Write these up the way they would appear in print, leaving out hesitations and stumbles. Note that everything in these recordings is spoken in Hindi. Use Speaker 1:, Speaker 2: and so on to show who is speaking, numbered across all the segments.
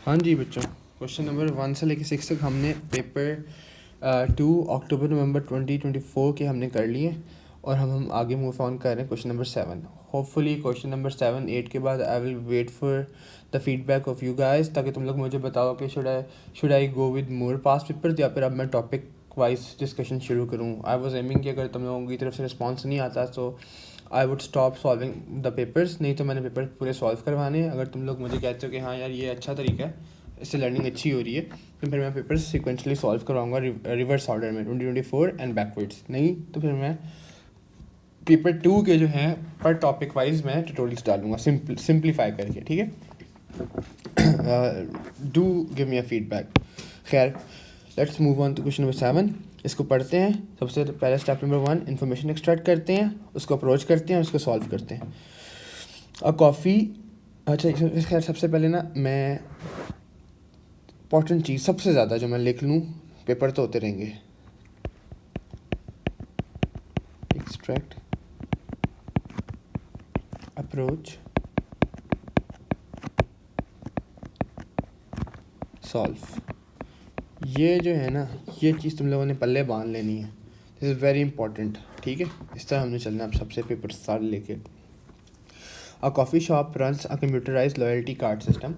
Speaker 1: हाँ जी बच्चों, क्वेश्चन नंबर 1 से लेकर 6 तक हमने पेपर 2 अक्टूबर नवंबर 2024 के हमने कर लिए और हम आगे मूव ऑन कर रहे हैं question number 7। Hopefully question number 7 8 के बाद I will wait for the feedback of you guys, ताकि तुम लोग मुझे बताओ कि should I go with more past papers या फिर अब मैं टॉपिक वाइज डिस्कशन शुरू करूँ। आई वाज एमिंग कि अगर तुम लोगों की तरफ से रिस्पॉन्स नहीं आता तो I would stop solving the papers, नहीं तो मैंने पेपर पूरे सॉल्व करवाने हैं। अगर तुम लोग मुझे कहते हो कि हाँ यार ये अच्छा तरीका है, इससे लर्निंग अच्छी हो रही है, तो फिर मैं पेपर्स सिक्वेंशली सॉल्व करवाऊंगा रिवर्स ऑर्डर में 2024 एंड बैकवर्ड्स। नहीं तो फिर मैं पेपर 2 के जो हैं पर टॉपिक वाइज मैं ट्यूटोरियल्स डालूंगा सिंप्लीफाई करके, ठीक है। Do give me a feedback. खैर, let's move on to question number 7। इसको पढ़ते हैं। सबसे पहले स्टेप नंबर 1, इन्फॉर्मेशन एक्सट्रैक्ट करते हैं, उसको अप्रोच करते हैं, उसको सॉल्व करते हैं। अब कॉफ़ी, अच्छा खैर सबसे पहले ना मैं इंपॉर्टेंट चीज़ सबसे ज़्यादा जो मैं लिख लूँ, पेपर तो होते रहेंगे। एक्सट्रैक्ट, अप्रोच, सॉल्व, ये जो है ना, ये चीज़ तुम लोगों ने पल्ले बांध लेनी है। दिस इज़ वेरी इंपॉर्टेंट, ठीक है। इस तरह हमने चलना है अब सबसे पेपर सारे लेके। A coffee shop runs a computerised loyalty card system.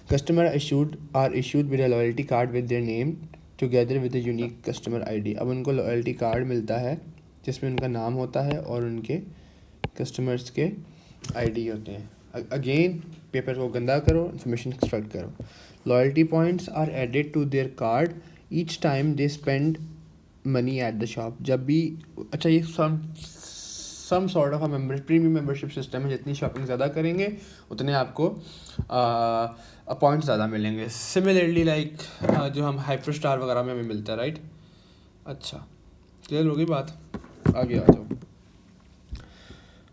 Speaker 1: Customer are issued with a loyalty card with their name together with a unique customer ID। अब उनको लॉयल्टी कार्ड मिलता है जिसमें उनका नाम होता है और उनके कस्टमर्स के आईडी होते हैं। अगेन पेपर को गंदा करो, इन्फॉर्मेशन एक्सट्रैक्ट करो। Loyalty points are added to their card each time they spend money at the shop. जब भी, अच्छा ये some sort of a premium membership system है, जितनी शॉपिंग ज़्यादा करेंगे उतने आपको पॉइंट्स ज़्यादा मिलेंगे। सिमिलरली लाइक जो हम हाइपर स्टार वगैरह में हमें मिलता है, राइट। अच्छा क्लियर होगी बात, आगे आ जाओ।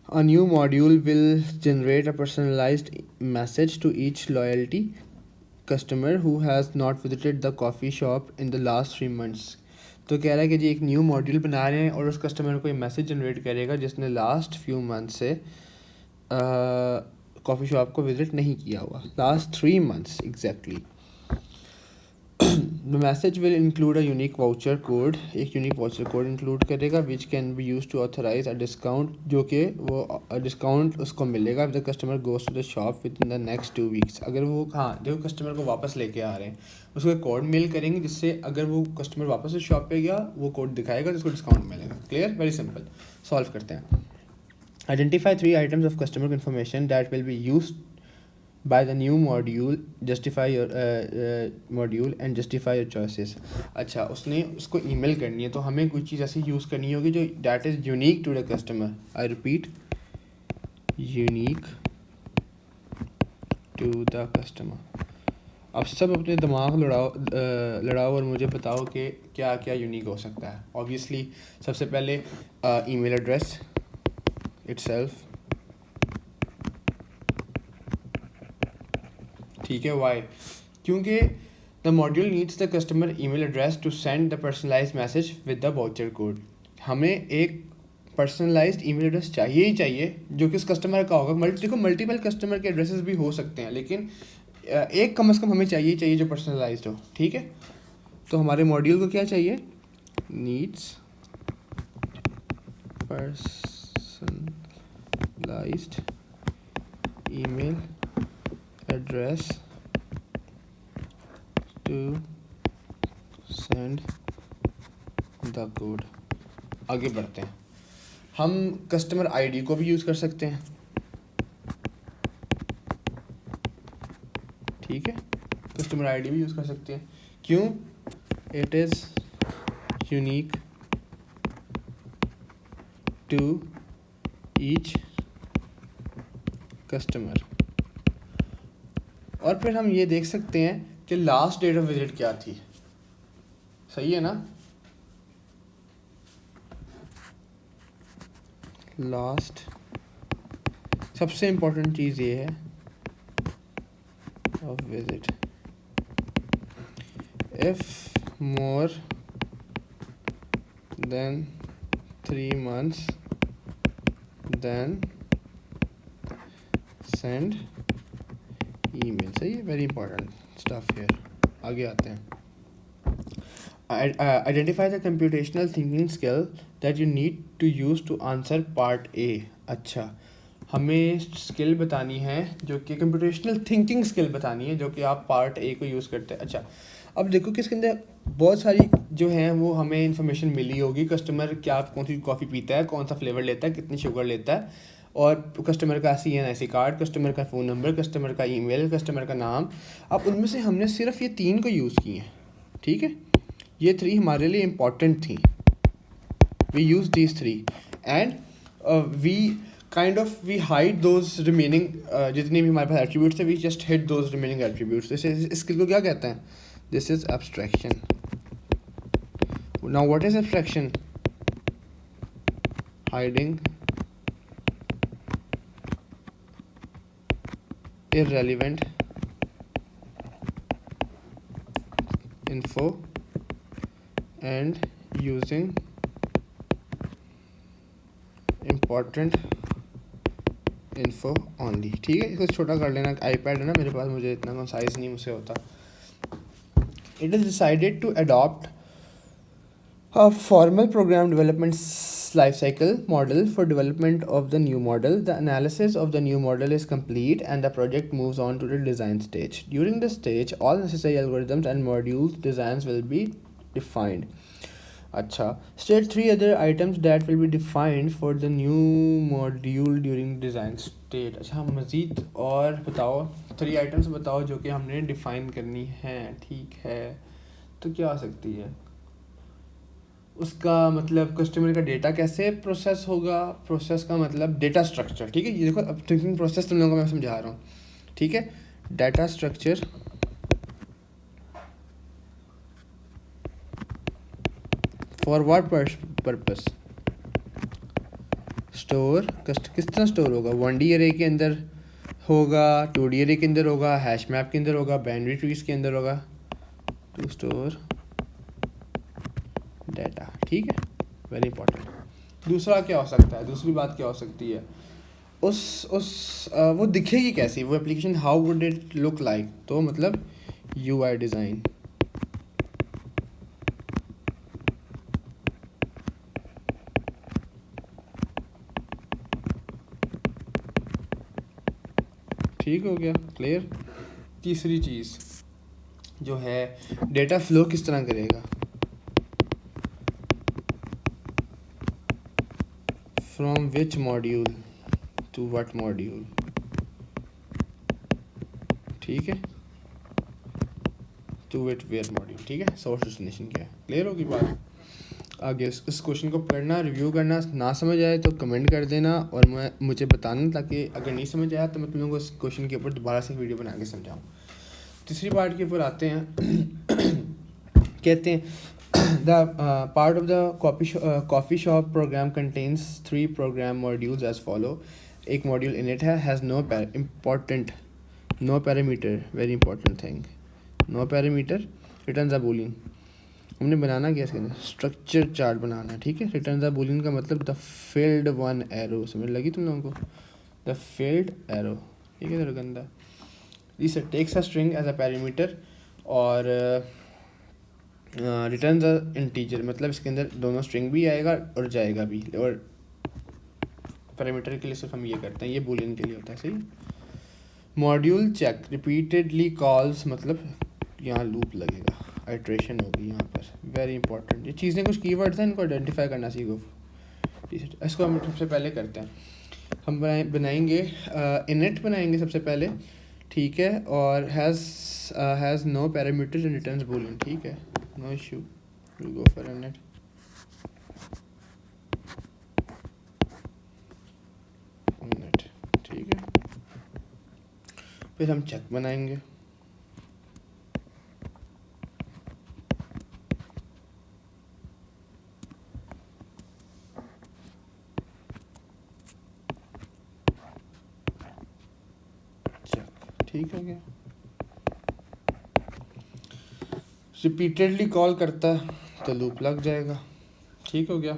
Speaker 1: A new module will generate a personalized message to each loyalty customer who has not visited the coffee shop in the last 3 months। तो कह रहा है कि जी एक न्यू मॉड्यूल बना रहे हैं और उस कस्टमर को ये मैसेज जनरेट करेगा जिसने लास्ट फ्यू मंथ से कॉफ़ी शॉप को विज़िट नहीं किया हुआ, last 3 months exactly. The message will include a unique voucher code, एक यूनिक वाउचर कोड इंक्लूड करेगा which can be use to authorise a discount, जो कि वो डिस्काउंट उसको मिलेगा the customer goes to the shop within the next 2 weeks. अगर वो, हाँ, जो कस्टमर को वापस लेके आ रहे हैं उसको एक कोड मेल करेंगे जिससे अगर वो कस्टमर वापस उस शॉप पे गया वो कोड दिखाएगा जिसको डिस्काउंट मिलेगा। Clear, very simple. सॉल्व करते हैं। Identify 3 items of customer information that will be use by the new module, justify your module and justify your choices। अच्छा, उसने उसको ईमेल करनी है तो हमें कुछ चीज़ ऐसी यूज़ करनी होगी जो that is unique to the customer। I repeat, unique to the customer। अब सब अपने दिमाग लड़ाओ और मुझे बताओ कि क्या क्या यूनिक हो सकता है। ऑब्वियसली सबसे पहले ईमेल एड्रेस itself, ठीक है। वाई, क्योंकि the module needs the customer email address to send the personalised message with the voucher code. हमें एक पर्सनलाइज्ड ईमेल एड्रेस चाहिए ही चाहिए जो कि उस कस्टमर का होगा। देखो मल्टीपल कस्टमर के एड्रेसेस भी हो सकते हैं, लेकिन एक कम से कम हमें चाहिए ही चाहिए जो पर्सनलाइज्ड हो, ठीक है। तो हमारे मॉड्यूल को क्या चाहिए, needs personalised email address to send the code. आगे बढ़ते हैं। हम कस्टमर आईडी को भी यूज़ कर सकते हैं, ठीक है। कस्टमर आईडी भी यूज़ कर सकते हैं। क्यों? It is unique to each customer. और फिर हम ये देख सकते हैं कि लास्ट डेट ऑफ विजिट क्या थी। सही है ना। लास्ट, सबसे इम्पोर्टेंट चीज़ ये है of visit. If more than 3 months then send email, सही है, वेरी इंपॉर्टेंट स्टफ हियर। आगे आते हैं। Identify the computational thinking skill that you need to use to answer part A. अच्छा, हमें स्किल बतानी है जो कि कंप्यूटेशनल थिंकिंग स्किल बतानी है जो कि आप पार्ट ए को यूज़ करते हैं। अच्छा, अब देखो कि इसके अंदर बहुत सारी जो हैं वो हमें इन्फॉर्मेशन मिली होगी। कस्टमर क्या कौन सी कॉफ़ी पीता है, कौन सा फ्लेवर लेता है, कितनी शुगर लेता है, और कस्टमर का CNIC कार्ड, कस्टमर का फ़ोन नंबर, कस्टमर का ईमेल, कस्टमर का नाम। अब उनमें से हमने सिर्फ ये 3 को यूज़ किए हैं, ठीक है। ये 3 हमारे लिए इम्पॉर्टेंट थी। We use these 3 and we kind of we hide those remaining, जितनी भी हमारे पास एट्रीब्यूट्स थे, we just hid those remaining attributes. इस स्किल को क्या कहते हैं? This is abstraction. Now what is abstraction? Hiding irrelevant info and using important info only। ठीक है, इसको छोटा कर लेना। iPad है ना मेरे पास, मुझे इतना कंसाइज नहीं मुझसे होता। It is decided to adopt a formal program development lifecycle model for development of the new model. The analysis of the new model is complete and the project moves on to the design stage. During this stage, all necessary algorithms and modules designs will be defined. अच्छा, state 3 other items that will be defined for the new module during design stage। अच्छा, मज़ीद और बताओ, 3 items बताओ जो कि हमने डिफ़ाइन करनी है। ठीक है, तो क्या हो सकती है उसका मतलब? कस्टमर का डेटा कैसे प्रोसेस होगा? प्रोसेस का मतलब डेटा स्ट्रक्चर, ठीक है। ये देखो, अब थिंकिंग प्रोसेस तुम लोगों को मैं समझा रहा हूँ, ठीक है। Data structure for what purpose? Store किस तरह स्टोर होगा? 1D अरे के अंदर होगा, 2D अरे के अंदर होगा, हैश मैप के अंदर होगा, बाइनरी ट्रीज के अंदर होगा, टू स्टोर डेटा, ठीक है, वेरी इंपॉर्टेंट। दूसरा क्या हो सकता है? दूसरी बात क्या हो सकती है? वो दिखेगी कैसी वो application? How would it look like? तो मतलब UI डिज़ाइन, ठीक हो गया, क्लियर। तीसरी चीज़ जो है, डेटा फ्लो किस तरह करेगा? From which module to what module, ठीक है, टू विट वेयर मॉड्यूल, ठीक है। सोर्स डेस्टिनेशन क्या है? क्लियर होगी बात। आगे इस क्वेश्चन को पढ़ना, रिव्यू करना, ना समझ आए तो कमेंट कर देना और मुझे बताना, ताकि अगर नहीं समझ आया तो मैं तुम लोगों को इस क्वेश्चन के ऊपर दोबारा से वीडियो बना के समझाऊँ। तीसरी पार्ट के ऊपर आते हैं। कहते हैं the part of the coffee shop program contains 3 program modules as follow. एक मॉड्यूल इनिट है, has no parameter, very important thing, no parameter, return the boolean. हमने बनाना क्या इसके अंदर? स्ट्रक्चर चार्ट बनाना है, ठीक है। रिटर्न द बूलियन का मतलब द फील्ड 1 एरो, समझ लगी तुम लोगों को? द फील्ड एरो, ठीक है, गंदा। This takes a string as a parameter और रिटर्न द इंटीजर, मतलब इसके अंदर दोनों स्ट्रिंग भी आएगा और जाएगा भी। और पैरामीटर के लिए सिर्फ हम ये करते हैं, ये बूलियन के लिए होता है, सही। मॉड्यूल चेक रिपीटेडली कॉल्स, मतलब यहाँ लूप लगेगा, आइट्रेशन होगी यहाँ पर, वेरी इंपॉर्टेंट। ये चीज़ें कुछ कीवर्ड्स हैं, इनको आइडेंटिफाई करना सीखो। इसको हम सबसे पहले करते हैं, हम बनाएंगे इनिट बनाएंगे सबसे पहले, ठीक है। और has no parameters and returns boolean, ठीक है, no issue, we go for init. ठीक है, फिर हम चेक बनाएंगे, ठीक हो गया। रिपीटेडली कॉल करता है तो लूप लग जाएगा, ठीक हो गया।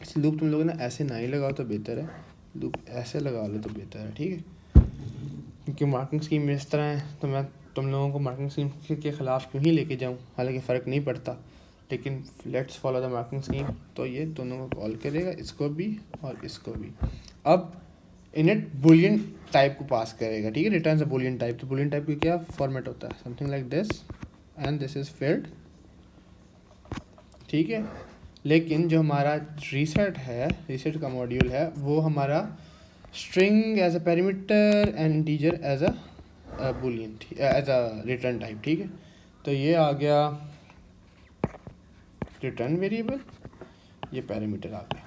Speaker 1: इस लूप तुम लोगों ने ऐसे ना ही लगाओ तो बेहतर है, लूप ऐसे लगा लो तो बेहतर है, ठीक है। क्योंकि मार्किंग स्कीम इस तरह है तो मैं तुम लोगों को मार्किंग स्कीम के ख़िलाफ़ क्यों ही लेके जाऊँ, हालांकि फ़र्क नहीं पड़ता, लेकिन let's follow the marking scheme. तो ये दोनों को कॉल करेगा, इसको भी और इसको भी। अब इनिट बुलियन टाइप को पास करेगा, ठीक है, रिटर्न अ बुलियन टाइप। तो बुलियन टाइप का क्या फॉर्मेट होता है, something like this and this is filled, ठीक है। लेकिन जो हमारा रीसेट है, रीसेट का मॉड्यूल है, वो हमारा string as a parameter and integer as a boolean, as a return type, ठीक है। तो ये आ गया रिटर्न वेरिएबल, ये पैरामीटर आ गया।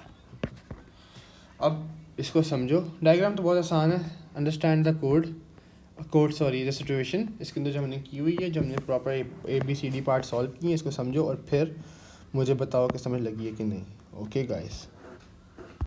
Speaker 1: अब इसको समझो, डायग्राम तो बहुत आसान है, अंडरस्टैंड द द सिचुएशन इसके अंदर जो हमने की हुई है, जो हमने प्रॉपर ABCD पार्ट सॉल्व किए हैं, इसको समझो और फिर मुझे बताओ कि समझ लगी है कि नहीं। Okay guys.